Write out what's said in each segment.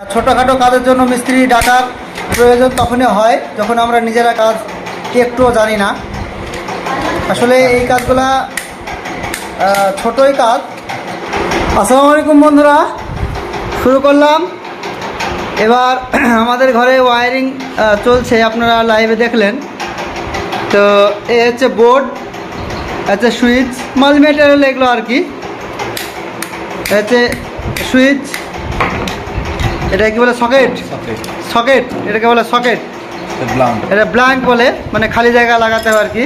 ছোটোখাটো কাজের জন্য মিস্ত্রি ডাকার প্রয়োজন তখনই হয় যখন আমরা নিজেরা কাজ একটুও জানি না। আসলে এই কাজগুলা ছোটোই কাজ। আসসালামু আলাইকুম বন্ধুরা, শুরু করলাম। এবার আমাদের ঘরে ওয়্যারিং চলছে, আপনারা লাইভে দেখলেন। তো এই হচ্ছে বোর্ড, হচ্ছে সুইচ, মাল মেটেরিয়াল এগুলো আর কি। হচ্ছে সুইচ, এটা কি বলে সকেট, সকেট এটাকে বলে সকেট, এটা ব্ল্যাঙ্ক বলে, মানে খালি জায়গা লাগাতে হবে আর কি।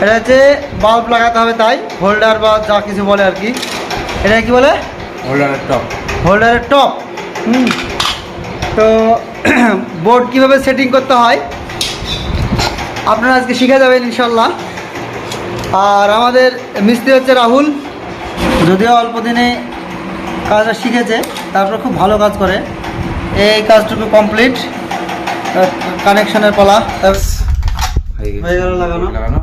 এটা হচ্ছে বাল্ব লাগাতে হবে, তাই হোল্ডার বা যা কিছু বলে আর কি। এটা কি বলে হোল্ডারের টপ, হোল্ডারের টপ। তো বোর্ড কিভাবে সেটিং করতে হয় আপনারা আজকে শিখে যাবেন ইনশাল্লাহ। আর আমাদের মিস্ত্রি হচ্ছে রাহুল, যদিও অল্প দিনে কাজটা শিখেছে, তারপর খুব ভালো কাজ করে। এই কাজটুকু কমপ্লিট, কানেকশনের পালা হয়ে গেল, লাগানো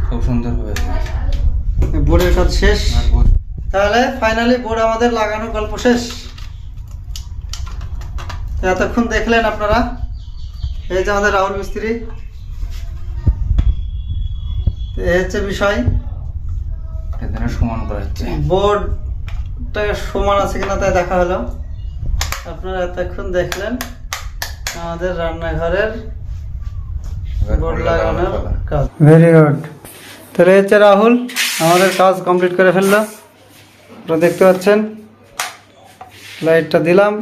খুব সুন্দর হয়েছে। বোর্ডের কাজ শেষ। তাহলে ফাইনালি বোর্ড আমাদের লাগানোর গল্প শেষ। এতক্ষণ দেখলেন আপনারা, এই যে আমাদের রাহুল মিস্ত্রি। এই হচ্ছে বিষয়, সমান করা হচ্ছে। বোর্ডটা সমান আছে কিনা তাই দেখা হলো। আপনারা এতক্ষণ দেখলেন আমাদের রান্নাঘরের বোর্ড লাগানোর কাজ। Very good. তাহলে হচ্ছে রাহুল আমাদের কাজ কমপ্লিট করে ফেললো, আপনারা দেখতে পাচ্ছেন। লাইটটা দিলাম।